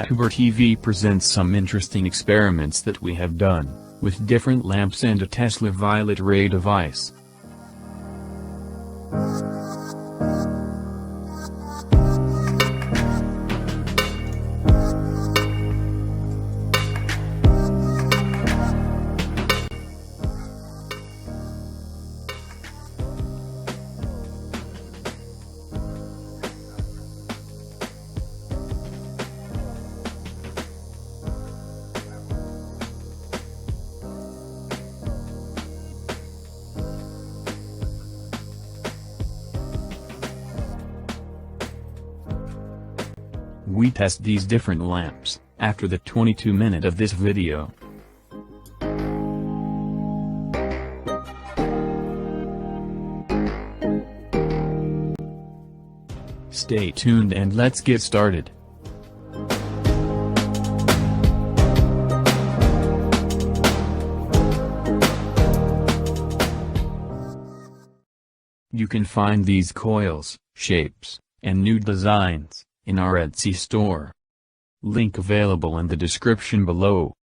NaTuber TV presents some interesting experiments that we have done, with different lamps and a Tesla violet ray device. We test these different lamps, after the 22-minute of this video. Stay tuned and let's get started. You can find these coils, shapes, and new designs in our Etsy store. Link available in the description below.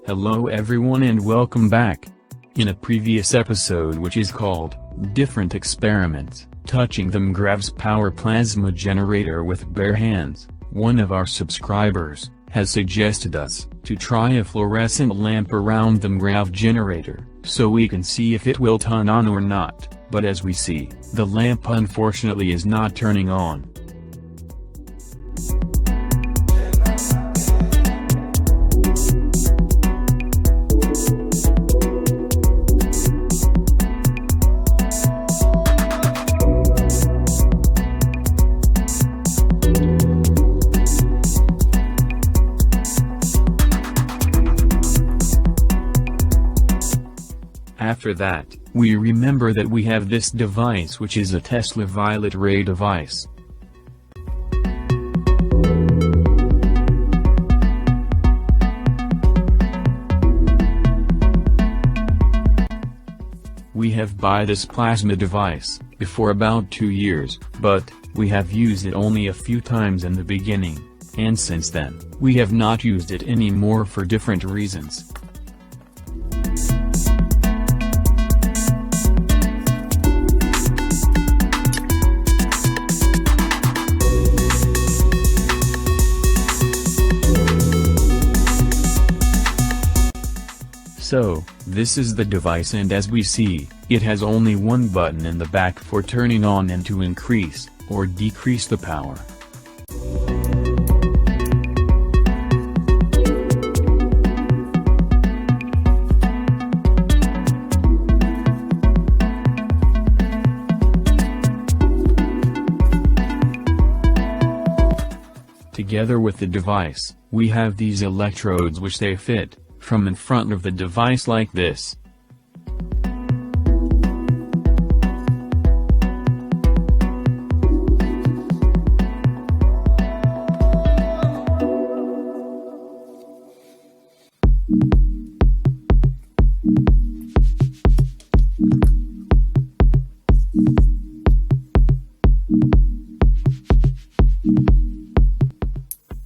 Hello everyone and welcome back. In a previous episode which is called Different Experiments, Touching Them Grabs Power Plasma Generator with Bare Hands, one of our subscribers has suggested us to try a fluorescent lamp around the grav generator, so we can see if it will turn on or not, but as we see, the lamp unfortunately is not turning on. After that, we remember that we have this device which is a Tesla violet ray device. We have bought this plasma device before about 2 years, but we have used it only a few times in the beginning, and since then, we have not used it anymore for different reasons. So, this is the device, and as we see, it has only one button in the back for turning on and to increase or decrease the power. Together with the device, we have these electrodes which they fit from in front of the device like this.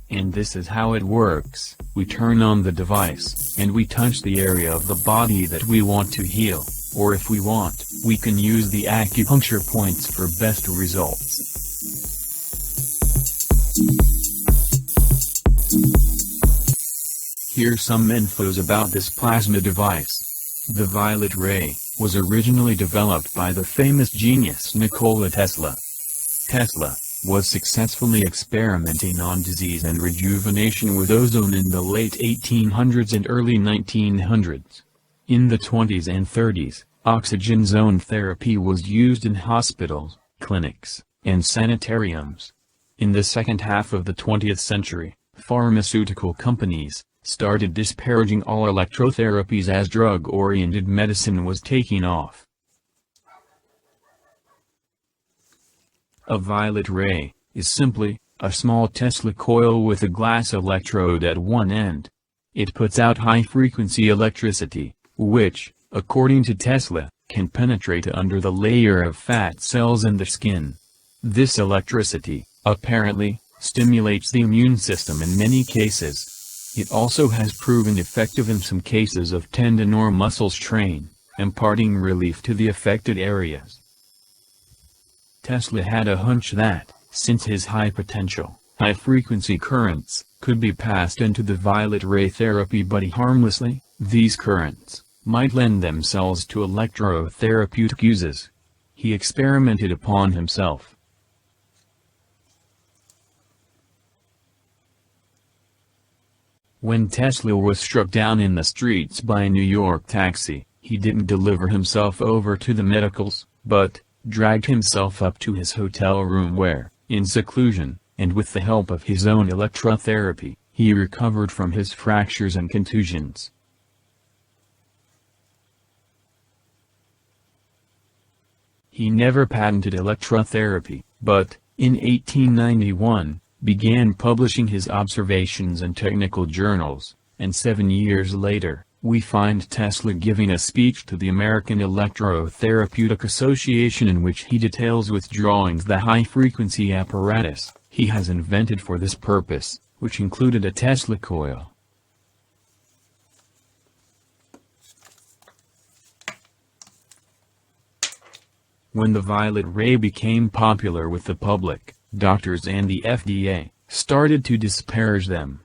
And this is how it works. We turn on the device, and we touch the area of the body that we want to heal, or if we want, we can use the acupuncture points for best results. Here's some infos about this plasma device. The violet ray was originally developed by the famous genius Nikola Tesla. Tesla was successfully experimenting on disease and rejuvenation with ozone in the late 1800s and early 1900s. In the 20s and 30s, oxygen zone therapy was used in hospitals, clinics, and sanitariums. In the second half of the 20th century, pharmaceutical companies started disparaging all electrotherapies as drug-oriented medicine was taking off. A violet ray is simply a small Tesla coil with a glass electrode at one end. It puts out high-frequency electricity, which, according to Tesla, can penetrate under the layer of fat cells in the skin. This electricity, apparently, stimulates the immune system in many cases. It also has proven effective in some cases of tendon or muscle strain, imparting relief to the affected areas. Tesla had a hunch that, since his high potential, high-frequency currents could be passed into the violet ray therapy body harmlessly, these currents might lend themselves to electrotherapeutic uses. He experimented upon himself. When Tesla was struck down in the streets by a New York taxi, he didn't deliver himself over to the medicals, but dragged himself up to his hotel room where, in seclusion, and with the help of his own electrotherapy, he recovered from his fractures and contusions. He never patented electrotherapy, but, in 1891, began publishing his observations in technical journals, and 7 years later, we find Tesla giving a speech to the American Electrotherapeutic Association in which he details with drawings the high-frequency apparatus he has invented for this purpose, which included a Tesla coil. When the violet ray became popular with the public, doctors and the FDA started to disparage them.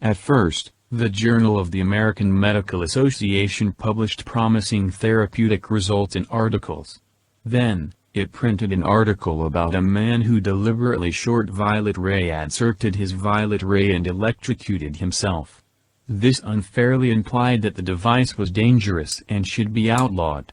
At first, the Journal of the American Medical Association published promising therapeutic results in articles. Then, it printed an article about a man who deliberately short violet ray inserted his violet ray and electrocuted himself. This unfairly implied that the device was dangerous and should be outlawed.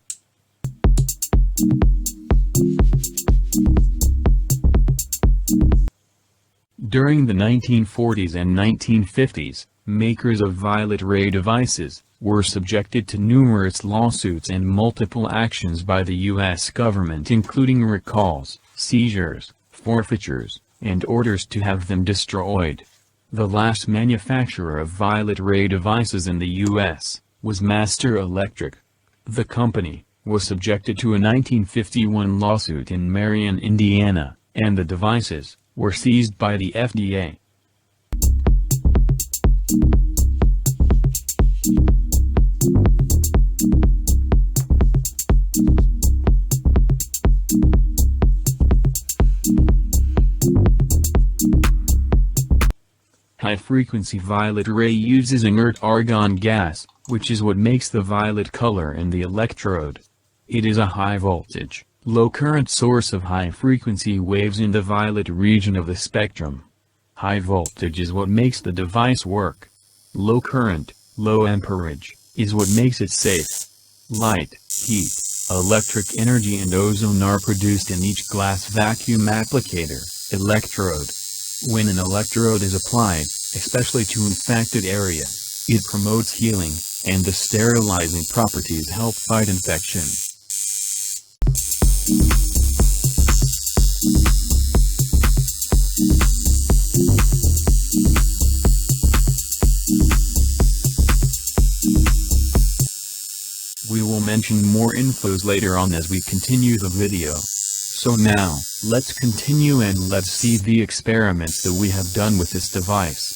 During the 1940s and 1950s, makers of violet ray devices were subjected to numerous lawsuits and multiple actions by the U.S. government, including recalls, seizures, forfeitures, and orders to have them destroyed. The last manufacturer of violet ray devices in the U.S. was Master Electric. The company was subjected to a 1951 lawsuit in Marion, Indiana, and the devices were seized by the FDA. High-frequency violet ray uses inert argon gas, which is what makes the violet color in the electrode. It is a high-voltage, low-current source of high-frequency waves in the violet region of the spectrum. High voltage is what makes the device work. Low current, low amperage, is what makes it safe. Light, heat, electric energy and ozone are produced in each glass vacuum applicator, electrode. When an electrode is applied, especially to infected area, it promotes healing, and the sterilizing properties help fight infection. We will mention more infos later on as we continue the video. So now, let's continue and let's see the experiments that we have done with this device.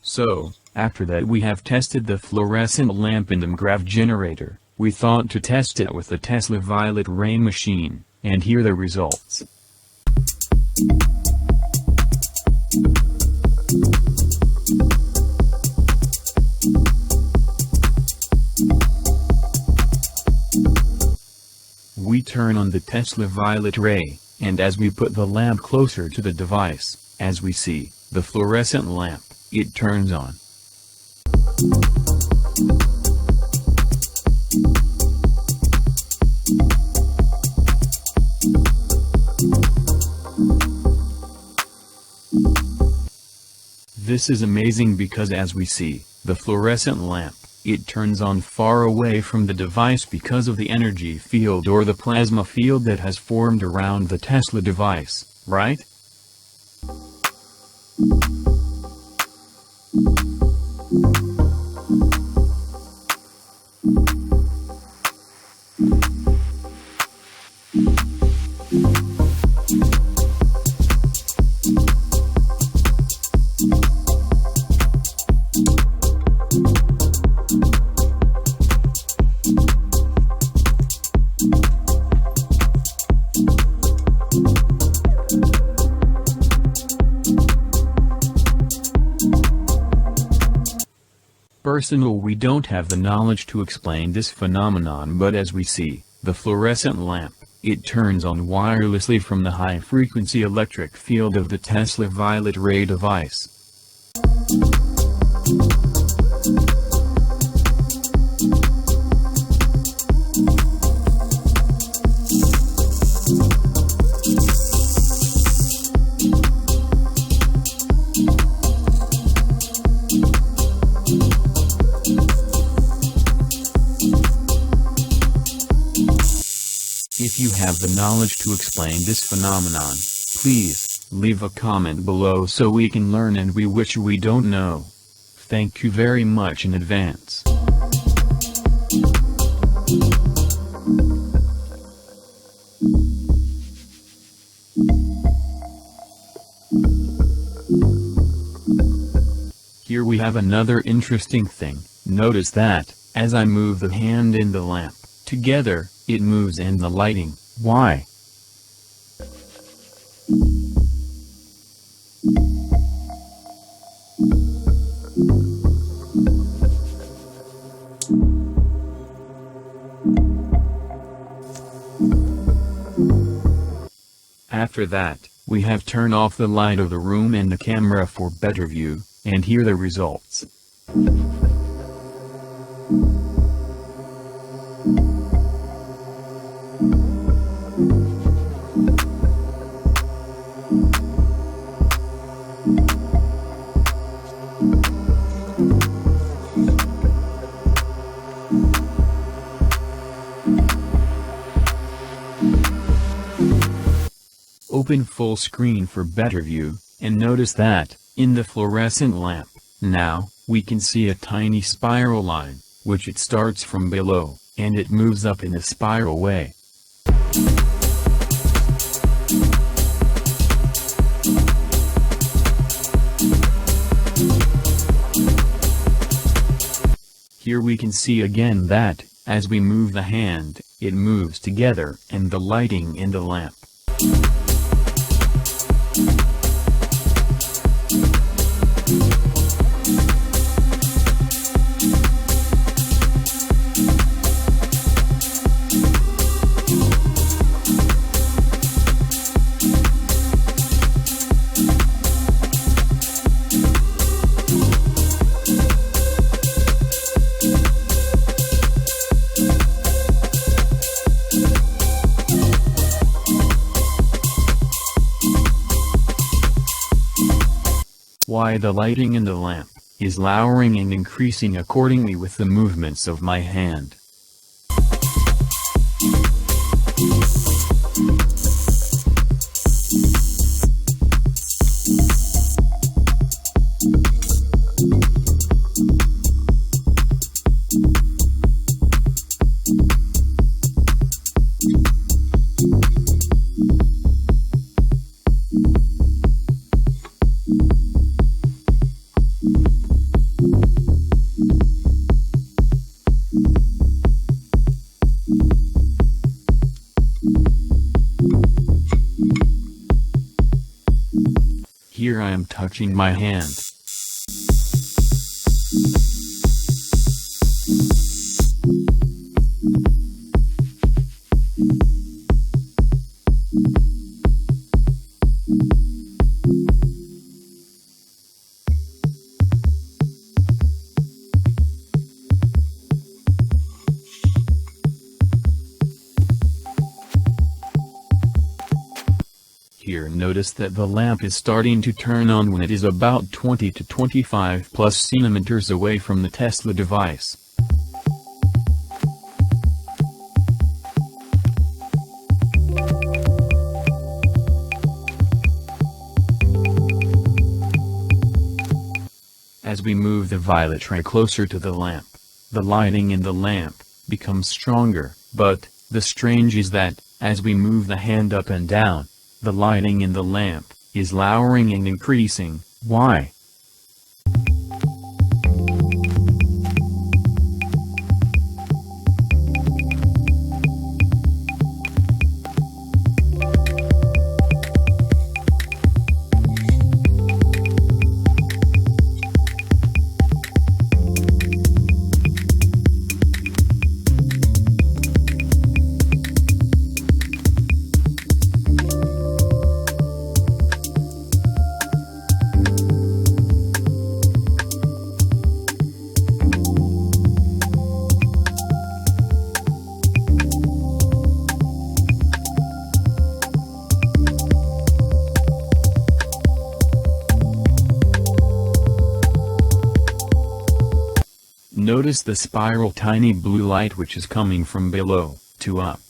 So, after that we have tested the fluorescent lamp in the graph generator, we thought to test it with the Tesla violet ray machine, and here the results. We turn on the Tesla violet ray, and as we put the lamp closer to the device, as we see, the fluorescent lamp, it turns on. This is amazing because as we see, the fluorescent lamp, it turns on far away from the device because of the energy field or the plasma field that has formed around the Tesla device, right? Personally, we don't have the knowledge to explain this phenomenon, but as we see, the fluorescent lamp, it turns on wirelessly from the high-frequency electric field of the Tesla violet ray device. If you have the knowledge to explain this phenomenon, please, leave a comment below so we can learn and we wish we don't know. Thank you very much in advance. Here we have another interesting thing. Notice that, as I move the hand in the lamp, together, it moves in the lighting. Why? After that, we have turned off the light of the room and the camera for better view, and here the results. Open full screen for better view, and notice that, in the fluorescent lamp, now, we can see a tiny spiral line, which it starts from below, and it moves up in a spiral way. Here we can see again that, as we move the hand, it moves together and the lighting in the lamp. Why the lighting in the lamp is lowering and increasing accordingly with the movements of my hand. Here I am touching my hand. Here notice that the lamp is starting to turn on when it is about 20 to 25 plus centimeters away from the Tesla device. As we move the violet ray closer to the lamp, the lighting in the lamp becomes stronger, but the strange is that, as we move the hand up and down, the lighting in the lamp is lowering and increasing. Why? Notice the spiral tiny blue light which is coming from below to up.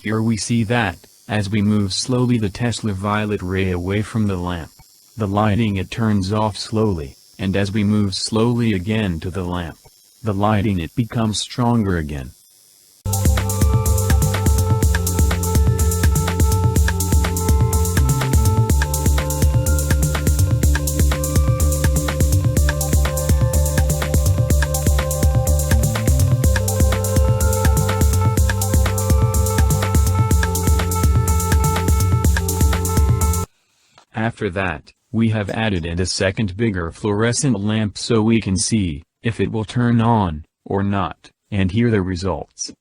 Here we see that, as we move slowly the Tesla violet ray away from the lamp, the lighting it turns off slowly, and as we move slowly again to the lamp, the lighting it becomes stronger again. After that, we have added in a second bigger fluorescent lamp so we can see if it will turn on or not, and hear the results.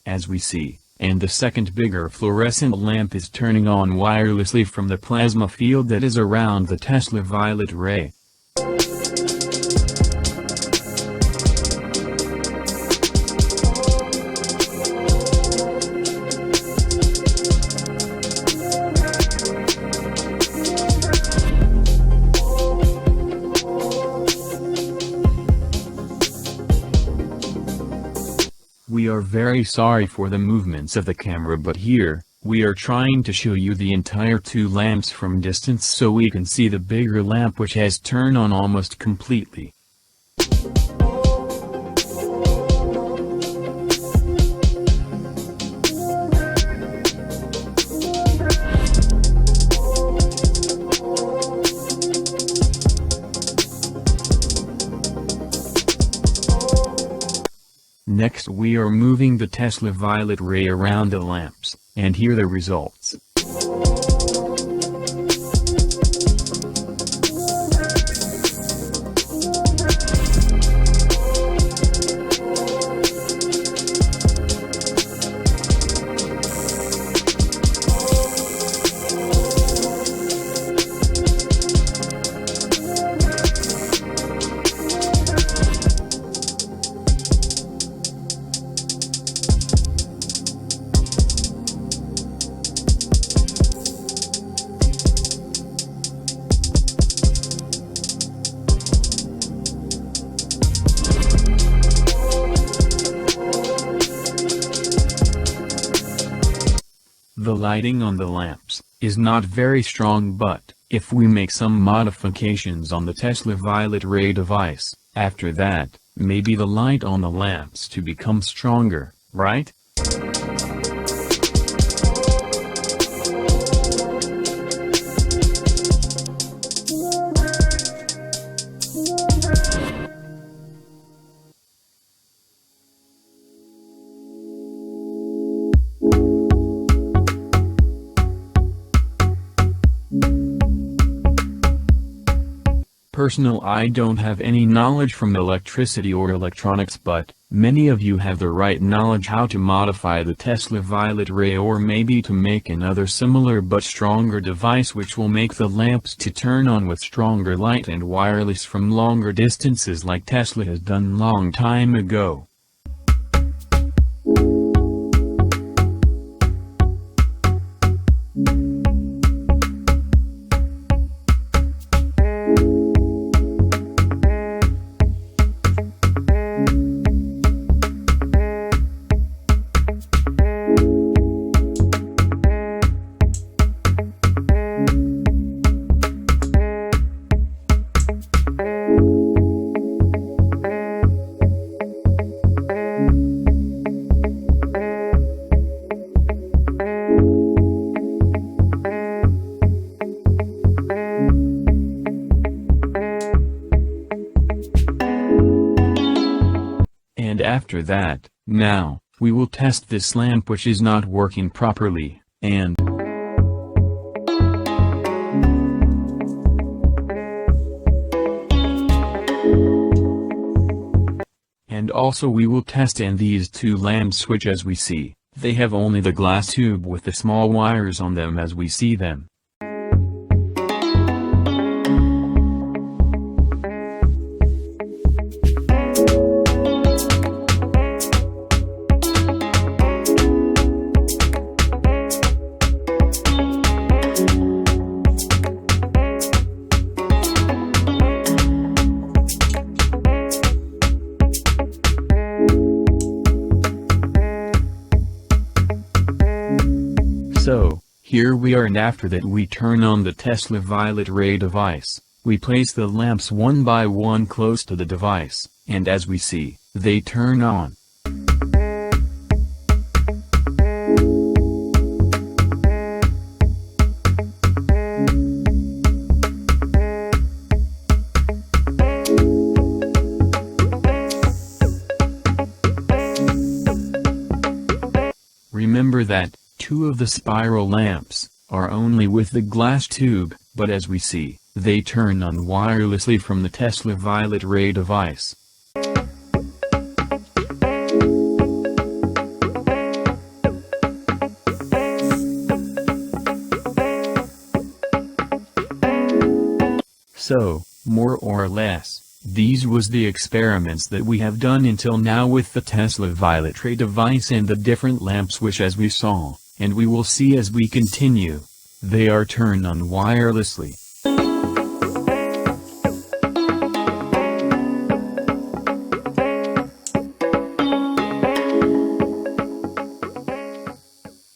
As we see, and the second bigger fluorescent lamp is turning on wirelessly from the plasma field that is around the Tesla violet ray. We are very sorry for the movements of the camera, but here, we are trying to show you the entire two lamps from distance so we can see the bigger lamp which has turned on almost completely. Next we are moving the Tesla violet ray around the lamps, and hear the results. The lighting on the lamps is not very strong, but if we make some modifications on the Tesla violet ray device, after that, maybe the light on the lamps to become stronger, right? Personal, I don't have any knowledge from electricity or electronics, but many of you have the right knowledge how to modify the Tesla violet ray, or maybe to make another similar but stronger device which will make the lamps to turn on with stronger light and wireless from longer distances like Tesla has done long time ago. And after that, now, we will test this lamp which is not working properly, and also we will test and these two lamps which, as we see, they have only the glass tube with the small wires on them as we see them. So, here we are, and after that we turn on the Tesla violet ray device. We place the lamps one by one close to the device, and as we see, they turn on. Remember that two of the spiral lamps are only with the glass tube, but as we see, they turn on wirelessly from the Tesla violet ray device. So, more or less, these was the experiments that we have done until now with the Tesla violet ray device and the different lamps which, as we saw, and we will see as we continue, they are turned on wirelessly.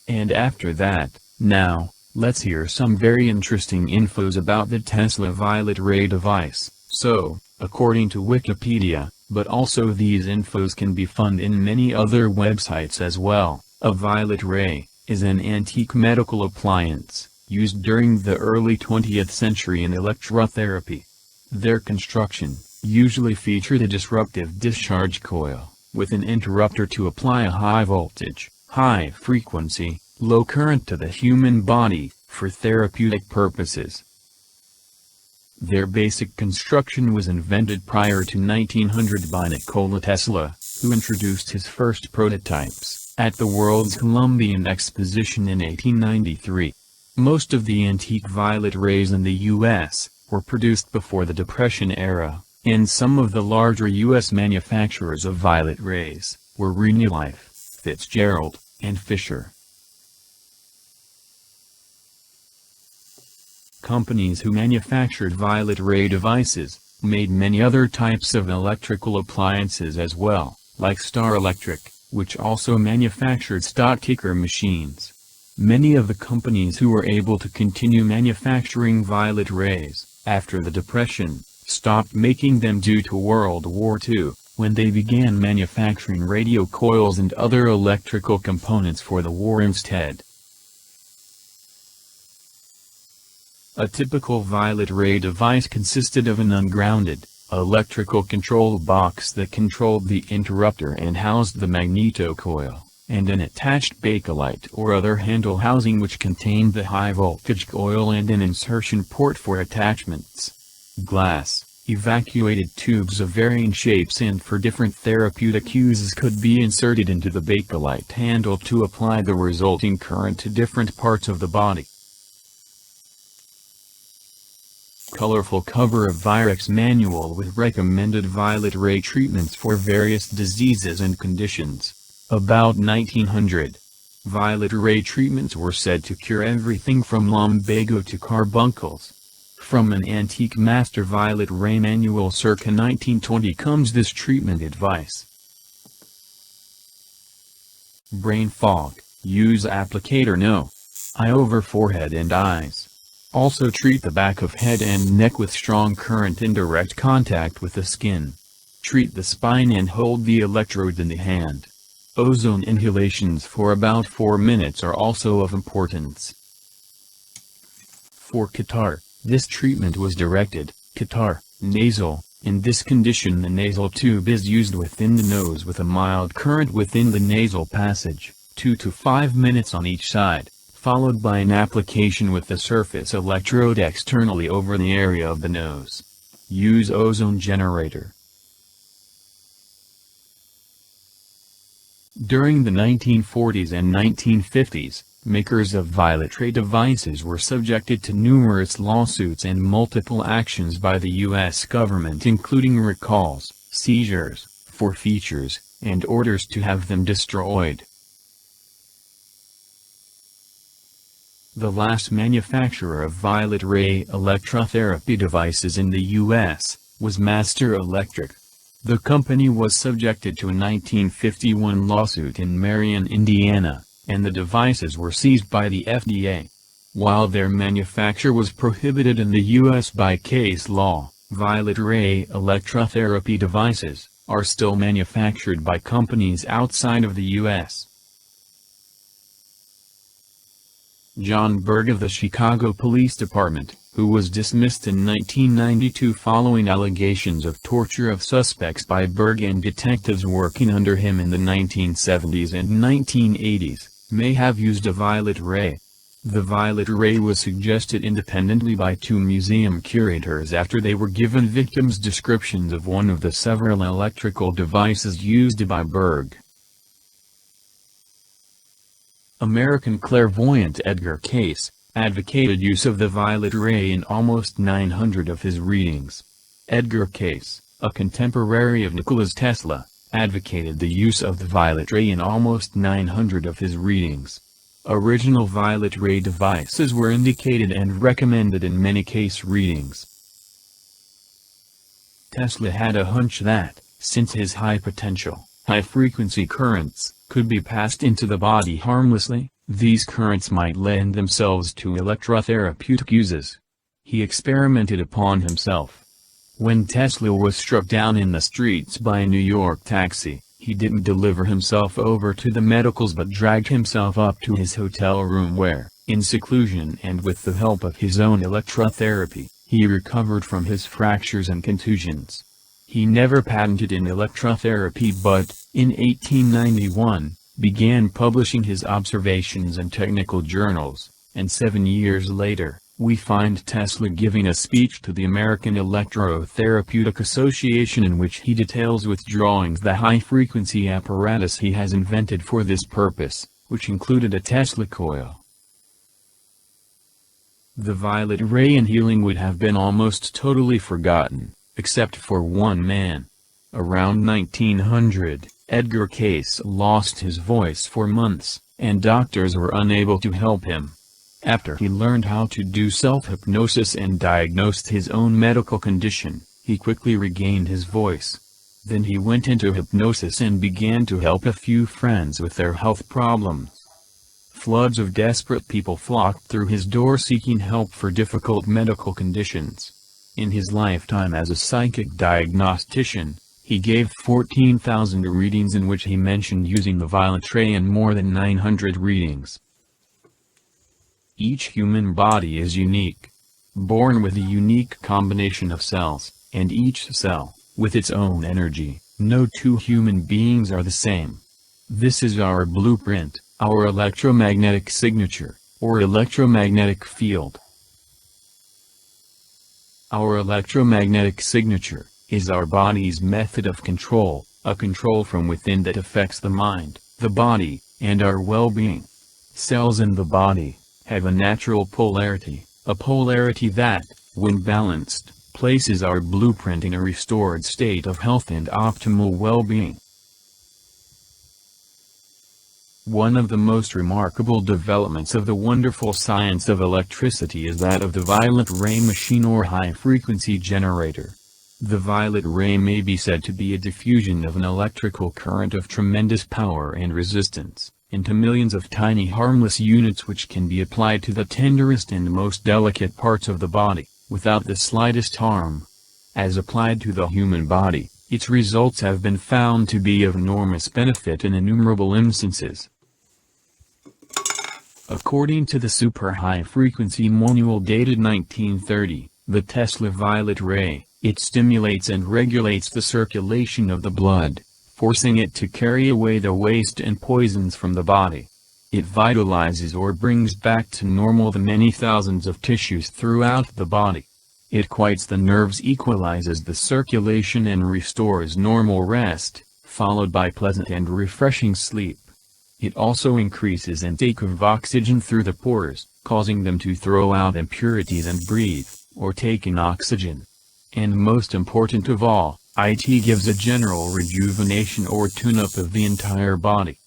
And after that, now, let's hear some very interesting infos about the Tesla violet ray device. So, according to Wikipedia, but also these infos can be found in many other websites as well, a violet ray is an antique medical appliance, used during the early 20th century in electrotherapy. Their construction usually featured a disruptive discharge coil, with an interrupter to apply a high voltage, high frequency, low current to the human body, for therapeutic purposes. Their basic construction was invented prior to 1900 by Nikola Tesla, who introduced his first prototypes at the World's Columbian Exposition in 1893. Most of the antique violet rays in the U.S. were produced before the Depression era, and some of the larger U.S. manufacturers of violet rays were Renilife, Fitzgerald, and Fisher. Companies who manufactured violet ray devices made many other types of electrical appliances as well, like Star Electric, which also manufactured stock ticker machines. Many of the companies who were able to continue manufacturing violet rays, after the Depression, stopped making them due to World War II, when they began manufacturing radio coils and other electrical components for the war instead. A typical violet ray device consisted of an ungrounded, electrical control box that controlled the interrupter and housed the magneto-coil, and an attached bakelite or other handle housing which contained the high-voltage coil and an insertion port for attachments. Glass, evacuated tubes of varying shapes and for different therapeutic uses could be inserted into the bakelite handle to apply the resulting current to different parts of the body. Colorful cover of Virex manual with recommended violet ray treatments for various diseases and conditions. About 1900, violet ray treatments were said to cure everything from lumbago to carbuncles. From an antique master violet ray manual circa 1920 comes this treatment advice. Brain fog, use applicator No.I over forehead and eyes. Also treat the back of head and neck with strong current in direct contact with the skin. Treat the spine and hold the electrode in the hand. Ozone inhalations for about 4 minutes are also of importance. For catarrh, this treatment was directed, catarrh, nasal. In this condition the nasal tube is used within the nose with a mild current within the nasal passage, 2 to 5 minutes on each side, followed by an application with the surface electrode externally over the area of the nose. Use ozone generator. During the 1940s and 1950s, makers of violet ray devices were subjected to numerous lawsuits and multiple actions by the U.S. government, including recalls, seizures, forfeitures, and orders to have them destroyed. The last manufacturer of violet ray electrotherapy devices in the U.S. was Master Electric. The company was subjected to a 1951 lawsuit in Marion, Indiana, and the devices were seized by the FDA. While their manufacture was prohibited in the U.S. by case law, violet ray electrotherapy devices are still manufactured by companies outside of the U.S. John Berg of the Chicago Police Department, who was dismissed in 1992 following allegations of torture of suspects by Berg and detectives working under him in the 1970s and 1980s, may have used a violet ray. The violet ray was suggested independently by 2 museum curators after they were given victims' descriptions of one of the several electrical devices used by Berg. American clairvoyant Edgar Cayce advocated use of the violet ray in almost 900 of his readings. Edgar Cayce, a contemporary of Nikola Tesla, advocated the use of the violet ray in almost 900 of his readings. Original violet ray devices were indicated and recommended in many Cayce readings. Tesla had a hunch that, since his high potential, high-frequency currents could be passed into the body harmlessly, these currents might lend themselves to electrotherapeutic uses. He experimented upon himself. When Tesla was struck down in the streets by a New York taxi, he didn't deliver himself over to the medicals but dragged himself up to his hotel room where, in seclusion and with the help of his own electrotherapy, he recovered from his fractures and contusions. He never patented in electrotherapy but, in 1891, began publishing his observations in technical journals, and 7 years later, we find Tesla giving a speech to the American Electrotherapeutic Association in which he details with drawings the high-frequency apparatus he has invented for this purpose, which included a Tesla coil. The violet ray in healing would have been almost totally forgotten, except for one man. Around 1900, Edgar Cayce lost his voice for months, and doctors were unable to help him. After he learned how to do self-hypnosis and diagnosed his own medical condition, he quickly regained his voice. Then he went into hypnosis and began to help a few friends with their health problems. Floods of desperate people flocked through his door seeking help for difficult medical conditions. In his lifetime as a psychic diagnostician, he gave 14,000 readings in which he mentioned using the violet ray in more than 900 readings. Each human body is unique, born with a unique combination of cells, and each cell, with its own energy. No two human beings are the same. This is our blueprint, our electromagnetic signature, or electromagnetic field. Our electromagnetic signature is our body's method of control, a control from within that affects the mind, the body, and our well-being. Cells in the body have a natural polarity, a polarity that, when balanced, places our blueprint in a restored state of health and optimal well-being. One of the most remarkable developments of the wonderful science of electricity is that of the violet ray machine or high-frequency generator. The violet ray may be said to be a diffusion of an electrical current of tremendous power and resistance, into millions of tiny harmless units which can be applied to the tenderest and most delicate parts of the body, without the slightest harm. As applied to the human body, its results have been found to be of enormous benefit in innumerable instances. According to the Super High Frequency Manual dated 1930, the Tesla violet ray, it stimulates and regulates the circulation of the blood, forcing it to carry away the waste and poisons from the body. It vitalizes or brings back to normal the many thousands of tissues throughout the body. It quiets the nerves, equalizes the circulation and restores normal rest, followed by pleasant and refreshing sleep. It also increases intake of oxygen through the pores, causing them to throw out impurities and breathe, or take in oxygen. And most important of all, it gives a general rejuvenation or tune-up of the entire body.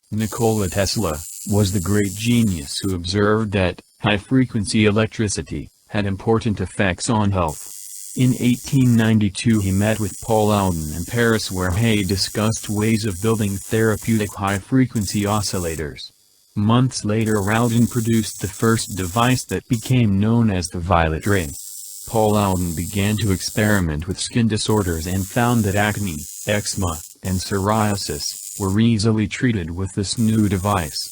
Nikola Tesla was the great genius who observed that high-frequency electricity had important effects on health. In 1892 he met with Paul Alden in Paris where he discussed ways of building therapeutic high-frequency oscillators. Months later Alden produced the first device that became known as the violet ray. Paul Alden began to experiment with skin disorders and found that acne, eczema, and psoriasis were easily treated with this new device.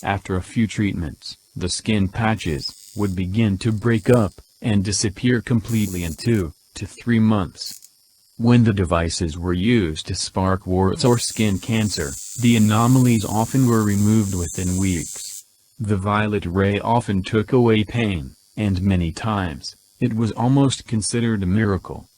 After a few treatments, the skin patches would begin to break up and disappear completely in 2 to 3 months. When the devices were used to spark warts or skin cancer, the anomalies often were removed within weeks. The violet ray often took away pain, and many times, it was almost considered a miracle.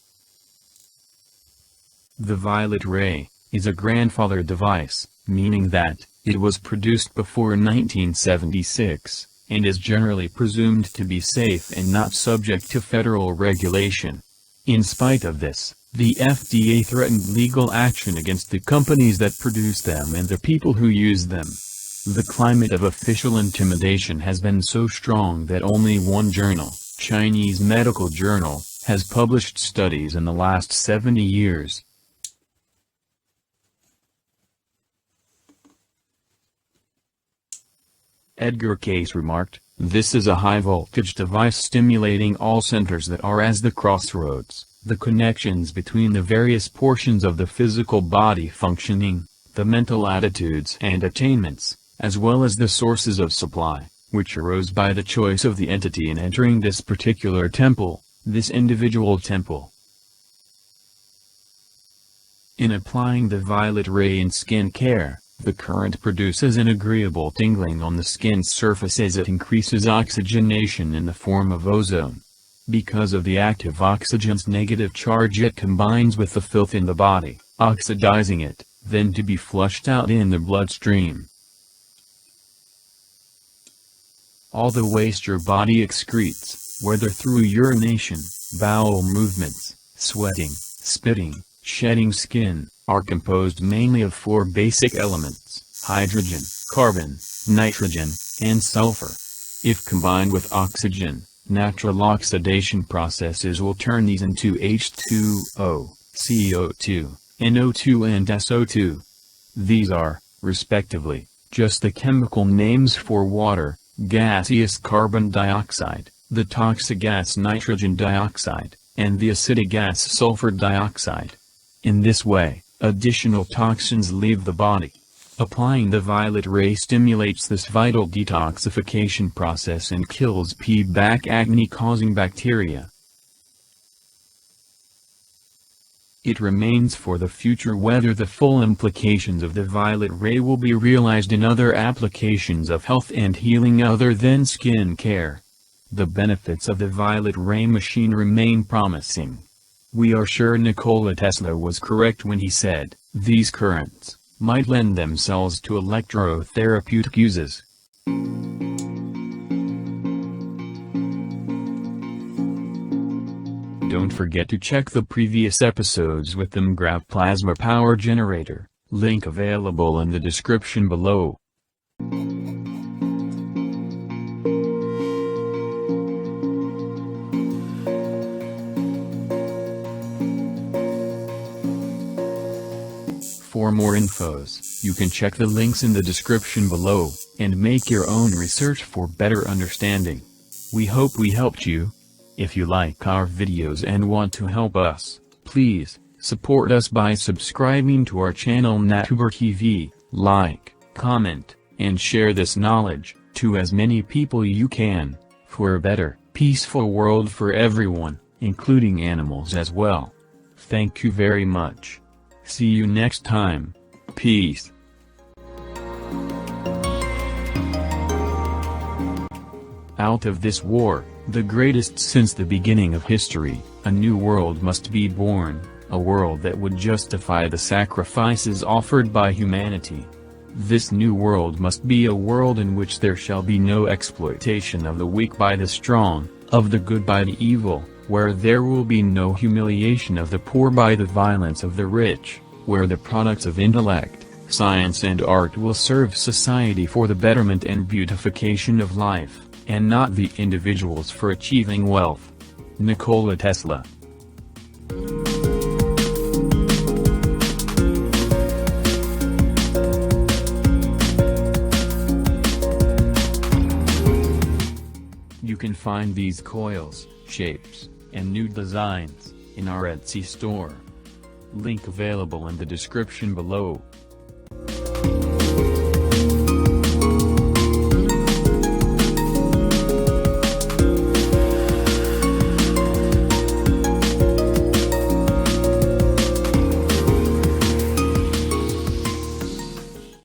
The violet ray is a grandfather device, meaning that it was produced before 1976, and is generally presumed to be safe and not subject to federal regulation. In spite of this, the FDA threatened legal action against the companies that produce them and the people who use them. The climate of official intimidation has been so strong that only one journal, Chinese Medical Journal, has published studies in the last 70 years. Edgar Cayce remarked, "This is a high-voltage device stimulating all centers that are as the crossroads, the connections between the various portions of the physical body functioning, the mental attitudes and attainments, as well as the sources of supply, which arose by the choice of the entity in entering this particular temple, this individual temple." In applying the violet ray in skin care, the current produces an agreeable tingling on the skin's surface as it increases oxygenation in the form of ozone. Because of the active oxygen's negative charge, it combines with the filth in the body, oxidizing it, then to be flushed out in the bloodstream. All the waste your body excretes, whether through urination, bowel movements, sweating, spitting, shedding skin, are composed mainly of 4 basic elements: hydrogen, carbon, nitrogen, and sulfur. If combined with oxygen, natural oxidation processes will turn these into H2O, CO2, NO2 and SO2. These are, respectively, just the chemical names for water, gaseous carbon dioxide, the toxic gas nitrogen dioxide, and the acidic gas sulfur dioxide. In this way, additional toxins leave the body. Applying the violet ray stimulates this vital detoxification process and kills P-bac acne-causing bacteria. It remains for the future whether the full implications of the violet ray will be realized in other applications of health and healing other than skin care. The benefits of the violet ray machine remain promising. We are sure Nikola Tesla was correct when he said, these currents might lend themselves to electrotherapeutic uses. Don't forget to check the previous episodes with the MGRAV plasma power generator, link available in the description below. For more infos, you can check the links in the description below, and make your own research for better understanding. We hope we helped you. If you like our videos and want to help us, please support us by subscribing to our channel NaTuber TV, like, comment, and share this knowledge to as many people you can, for a better, peaceful world for everyone, including animals as well. Thank you very much. See you next time. Peace. Out of this war, the greatest since the beginning of history, a new world must be born, a world that would justify the sacrifices offered by humanity. This new world must be a world in which there shall be no exploitation of the weak by the strong, of the good by the evil, where there will be no humiliation of the poor by the violence of the rich, where the products of intellect, science and art will serve society for the betterment and beautification of life, and not the individuals for achieving wealth. Nikola Tesla. You can find these coils, shapes, and new designs in our Etsy store. Link available in the description below.